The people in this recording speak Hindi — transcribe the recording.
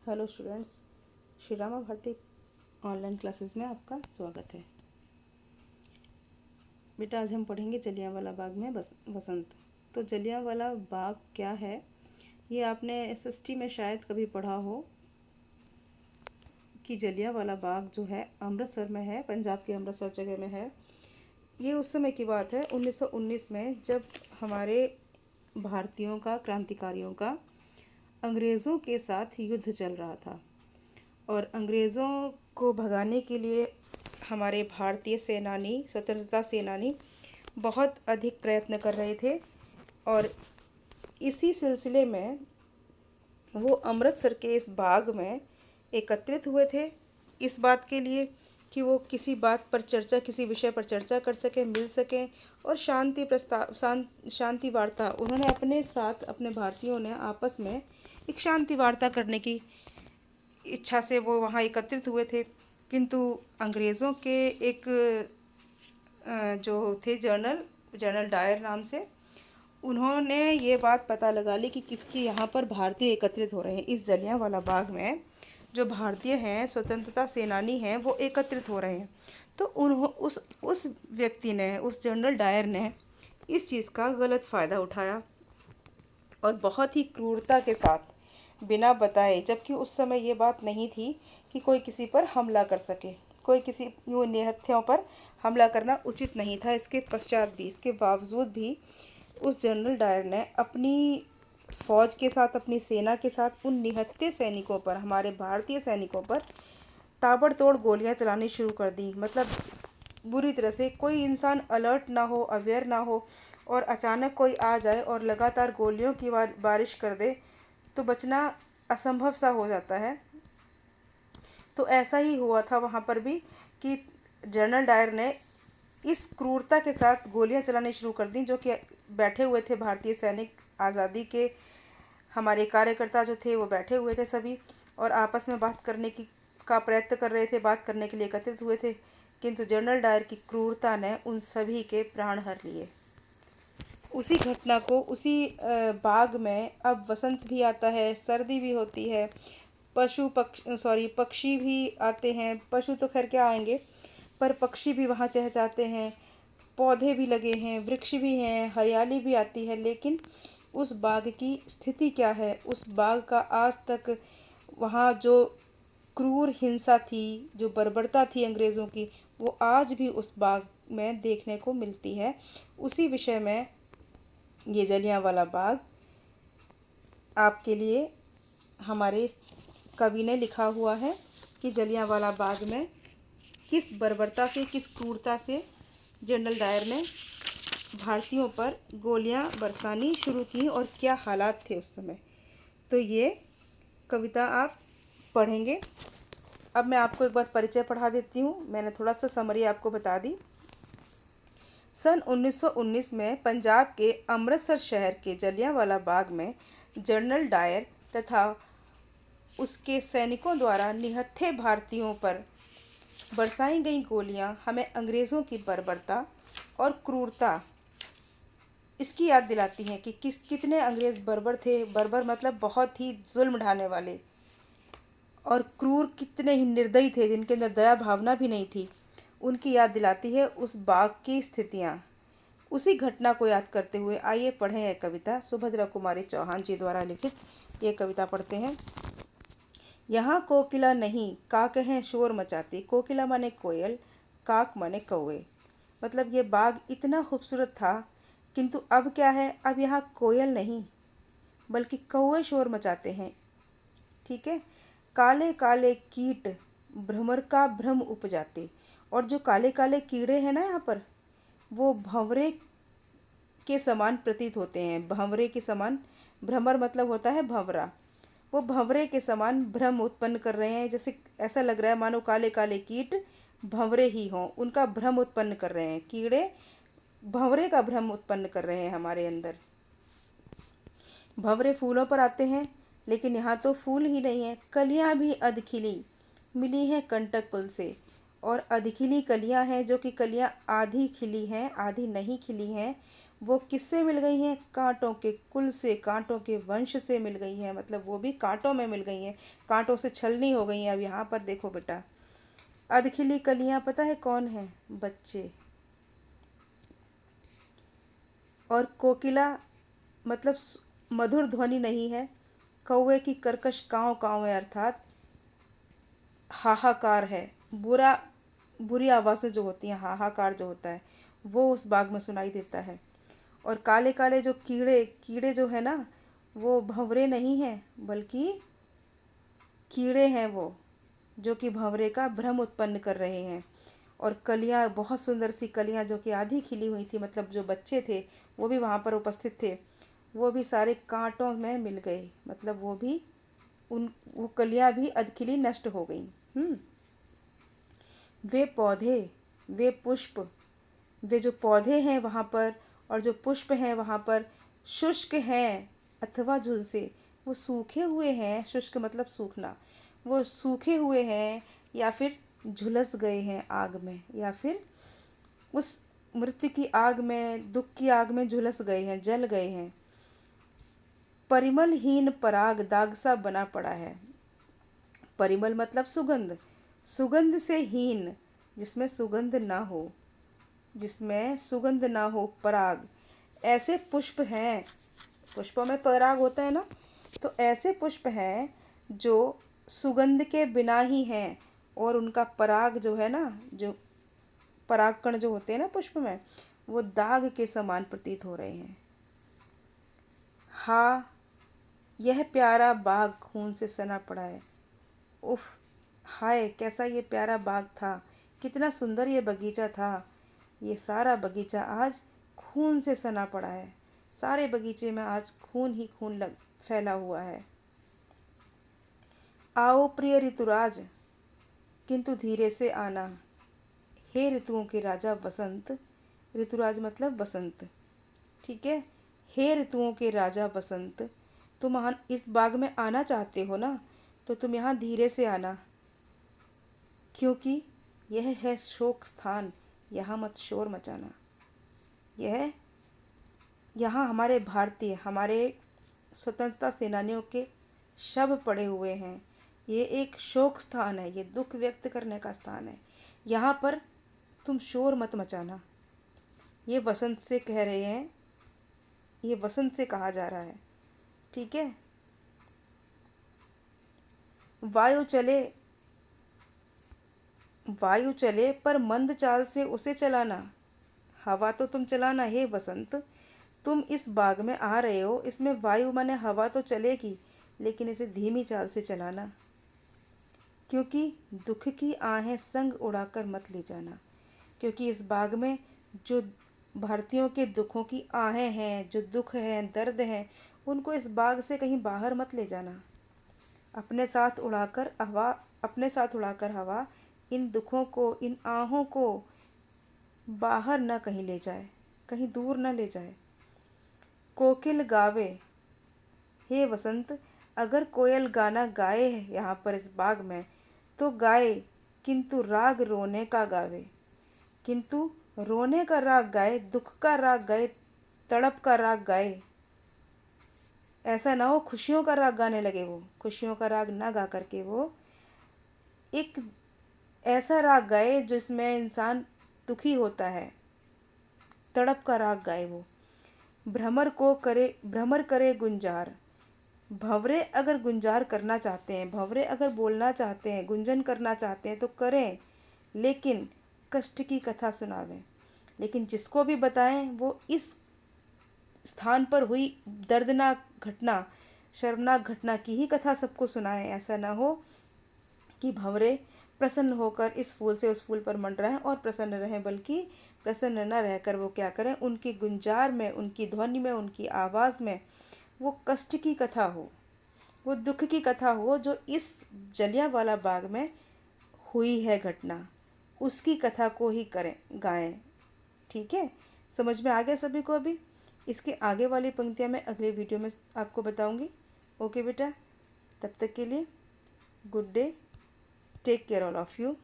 Hello students, Shri Rama Bharati online classes में आपका स्वागत है। बेटा, आज हम पढ़ेंगे जलियांवाला बाग में वसंत। तो जलियांवाला बाग क्या है, ये आपने एसएसटी में शायद कभी पढ़ा हो कि जलियांवाला बाग जो है अमृतसर में है, पंजाब के अमृतसर जगह में है। ये उस समय की बात है 1919 में, जब हमारे भारतीयों का, क्रांतिकारियों का अंग्रेज़ों के साथ युद्ध चल रहा था और अंग्रेज़ों को भगाने के लिए हमारे भारतीय सेनानी, स्वतंत्रता सेनानी बहुत अधिक प्रयत्न कर रहे थे। और इसी सिलसिले में वो अमृतसर के इस बाग में एकत्रित हुए थे, इस बात के लिए कि वो किसी बात पर चर्चा, किसी विषय पर चर्चा कर सकें, मिल सकें और शांति वार्ता, उन्होंने अपने साथ, अपने भारतीयों ने आपस में एक शांति वार्ता करने की इच्छा से वो वहाँ एकत्रित हुए थे। किंतु अंग्रेज़ों के एक जो थे जनरल डायर नाम से, उन्होंने ये बात पता लगा ली कि किसके यहाँ पर भारतीय एकत्रित हो रहे हैं। इस जलियांवाला बाग में जो भारतीय हैं, स्वतंत्रता सेनानी हैं, वो एकत्रित हो रहे हैं। तो उस व्यक्ति ने, उस जनरल डायर ने इस चीज़ का गलत फ़ायदा उठाया और बहुत ही क्रूरता के साथ, बिना बताए, जबकि उस समय ये बात नहीं थी कि कोई किसी पर हमला कर सके, कोई किसी यूँ निहत्थियों पर हमला करना उचित नहीं था। इसके पश्चात भी, इसके बावजूद भी उस जनरल डायर ने अपनी फ़ौज के साथ, अपनी सेना के साथ उन निहत्थे सैनिकों पर, हमारे भारतीय सैनिकों पर ताबड़तोड़ गोलियां चलानी शुरू कर दी। मतलब बुरी तरह से, कोई इंसान अलर्ट ना हो, अवेयर ना हो और अचानक कोई आ जाए और लगातार गोलियों की बारिश कर दे तो बचना असंभव सा हो जाता है। तो ऐसा ही हुआ था वहाँ पर भी कि जनरल डायर ने इस क्रूरता के साथ गोलियां चलानी शुरू कर दी। जो कि बैठे हुए थे भारतीय सैनिक, आज़ादी के हमारे कार्यकर्ता जो थे, वो बैठे हुए थे सभी और आपस में बात करने का प्रयत्न कर रहे थे, बात करने के लिए एकत्रित हुए थे। किंतु जनरल डायर की क्रूरता ने उन सभी के प्राण हर लिए। उसी घटना को, उसी बाग में अब वसंत भी आता है, सर्दी भी होती है, पक्षी भी आते हैं। पशु तो खैर क्या आएंगे, पर पक्षी भी वहाँ चहचहाते हैं, पौधे भी लगे हैं, वृक्ष भी हैं, हरियाली भी आती है। लेकिन उस बाग की स्थिति क्या है, उस बाग का आज तक, वहाँ जो क्रूर हिंसा थी, जो बर्बरता थी अंग्रेज़ों की, वो आज भी उस बाग में देखने को मिलती है। उसी विषय में ये जलियांवाला बाग आपके लिए हमारे इस कवि ने लिखा हुआ है कि जलियांवाला बाग में किस बर्बरता से, किस क्रूरता से जनरल डायर ने भारतीयों पर गोलियां बरसानी शुरू की और क्या हालात थे उस समय। तो ये कविता आप पढ़ेंगे। अब मैं आपको एक बार परिचय पढ़ा देती हूँ, मैंने थोड़ा सा समरी आपको बता दी। सन 1919 में पंजाब के अमृतसर शहर के जलियांवाला बाग में जनरल डायर तथा उसके सैनिकों द्वारा निहत्थे भारतीयों पर बरसाई गई गोलियां हमें अंग्रेज़ों की बर्बरता और क्रूरता, इसकी याद दिलाती हैं कि कितने अंग्रेज़ बर्बर थे। बर्बर मतलब बहुत ही जुल्म ढाने वाले, और क्रूर कितने ही निर्दयी थे, जिनके अंदर दया भावना भी नहीं थी। उनकी याद दिलाती है उस बाग की स्थितियाँ। उसी घटना को याद करते हुए आइए पढ़ें यह कविता। सुभद्रा कुमारी चौहान जी द्वारा लिखित ये कविता पढ़ते हैं। यहाँ कोकिला नहीं, काक हैं शोर मचाती। कोकिला माने कोयल, काक माने कौवे। मतलब ये बाग इतना खूबसूरत था, किंतु अब क्या है, अब यहाँ कोयल नहीं बल्कि कौवे शोर मचाते हैं। ठीक है। काले काले कीट भ्रमर का भ्रम उपजाते। और जो काले काले कीड़े हैं ना यहाँ पर, वो भंवरे के समान प्रतीत होते हैं। भंवरे के समान, भ्रमर मतलब होता है भंवरा, वो भंवरे के समान भ्रम उत्पन्न कर रहे हैं। जैसे ऐसा लग रहा है मानो काले काले कीट भंवरे ही हों, उनका भ्रम उत्पन्न कर रहे हैं। कीड़े भंवरे का भ्रम उत्पन्न कर रहे हैं हमारे अंदर। भंवरे फूलों पर आते हैं, लेकिन यहाँ तो फूल ही नहीं है। कलियाँ भी अधखिली मिली हैं कंटक पुल से, और अधखिली कलियाँ हैं, जो कि कलियाँ आधी खिली हैं, आधी नहीं खिली हैं। वो किससे मिल गई हैं? कांटों के कुल से, कांटों के वंश से मिल गई हैं, मतलब वो भी कांटों में मिल गई हैं, कांटों से छलनी हो गई हैं। अब यहाँ पर देखो बेटा, अधखिली कलियां पता है कौन है? बच्चे। और कोकिला मतलब मधुर ध्वनि नहीं है, कौवे की कर्कश काँव काँव है, अर्थात हाहाकार है, बुरी आवाज़ें जो होती हैं, हाहाकार जो होता है वो उस बाग में सुनाई देता है। और काले काले जो कीड़े कीड़े जो है ना, वो भंवरे नहीं हैं बल्कि कीड़े हैं वो, जो कि भंवरे का भ्रम उत्पन्न कर रहे हैं। और कलियां, बहुत सुंदर सी कलियां जो कि आधी खिली हुई थी, मतलब जो बच्चे थे वो भी वहाँ पर उपस्थित थे, वो भी सारे कांटों में मिल गए, मतलब वो कलियां भी अधखिली नष्ट हो गई। वे पौधे, वे पुष्प, वे जो पौधे हैं वहाँ पर और जो पुष्प हैं वहाँ पर शुष्क हैं अथवा झुलसे, वो सूखे हुए हैं, शुष्क मतलब सूखना, वो सूखे हुए हैं या फिर झुलस गए हैं आग में, या फिर उस मृत्यु की आग में, दुख की आग में झुलस गए हैं, जल गए हैं। परिमलहीन पराग दाग सा बना पड़ा है। परिमल मतलब सुगंध, सुगंध से हीन, जिसमें सुगंध ना हो, जिसमें सुगंध ना हो, पराग, ऐसे पुष्प हैं, पुष्पों में पराग होता है ना, तो ऐसे पुष्प हैं जो सुगंध के बिना ही हैं, और उनका पराग जो है ना, जो परागकण जो होते हैं ना पुष्प में, वो दाग के समान प्रतीत हो रहे हैं। हाँ, यह प्यारा बाग खून से सना पड़ा है। उफ, हाय कैसा ये प्यारा बाग था, कितना सुंदर ये बगीचा था। ये सारा बगीचा आज खून से सना पड़ा है, सारे बगीचे में आज खून ही खून लग फैला हुआ है। आओ प्रिय ऋतुराज, किंतु धीरे से आना, हे ऋतुओं के राजा वसंत। ऋतुराज मतलब बसंत, ठीक है। हे ऋतुओं के राजा बसंत, तुम इस बाग में आना चाहते हो ना, तो तुम यहाँ धीरे से आना, क्योंकि यह है शोक स्थान, यहाँ मत शोर मचाना। यहाँ हमारे स्वतंत्रता सेनानियों के शव पड़े हुए हैं। ये एक शोक स्थान है, ये दुख व्यक्त करने का स्थान है, यहाँ पर तुम शोर मत मचाना। ये वसंत से कह रहे हैं, ये वसंत से कहा जा रहा है, ठीक है। वायु चले, वायु चले पर मंद चाल से उसे चलाना। हवा तो तुम चलाना हे वसंत, तुम इस बाग में आ रहे हो, इसमें वायु माने हवा तो चलेगी, लेकिन इसे धीमी चाल से चलाना, क्योंकि दुख की आहें संग उड़ाकर मत ले जाना। क्योंकि इस बाग में जो भारतीयों के दुखों की आहें हैं, जो दुख हैं, दर्द हैं, उनको इस बाग से कहीं बाहर मत ले जाना। अपने साथ उड़ाकर हवा इन दुखों को, इन आहों को बाहर न कहीं ले जाए, कहीं दूर न ले जाए। कोकिल गावे, हे वसंत, अगर कोयल गाना गाए यहाँ पर इस बाग में तो गाए, किंतु राग रोने का गावे, किंतु रोने का राग गाए, दुख का राग गाए, तड़प का राग गाए। ऐसा ना हो खुशियों का राग गाने लगे, वो खुशियों का राग ना गा करके वो एक ऐसा राग गाए जिसमें इंसान दुखी होता है, तड़प का राग गाए वो। भ्रमर करे गुंजार, भंवरे अगर गुंजार करना चाहते हैं, भंवरे अगर बोलना चाहते हैं, गुंजन करना चाहते हैं तो करें, लेकिन कष्ट की कथा सुनावें। लेकिन जिसको भी बताएं वो इस स्थान पर हुई दर्दनाक घटना, शर्मनाक घटना की ही कथा सबको सुनाएं। ऐसा ना हो कि भंवरे प्रसन्न होकर इस फूल से उस फूल पर मंडराएं और प्रसन्न रहें, बल्कि प्रसन्न न रहकर वो क्या करें, उनकी गुंजार में, उनकी ध्वनि में, उनकी आवाज़ में वो कष्ट की कथा हो, वो दुख की कथा हो, जो इस जलियांवाला बाग में हुई है घटना, उसकी कथा को ही करें, गाएं, ठीक है। समझ में आ गया सभी को? अभी इसके आगे वाली पंक्तियां मैं अगले वीडियो में आपको बताऊंगी। ओके बेटा, तब तक के लिए good day, take care all of you.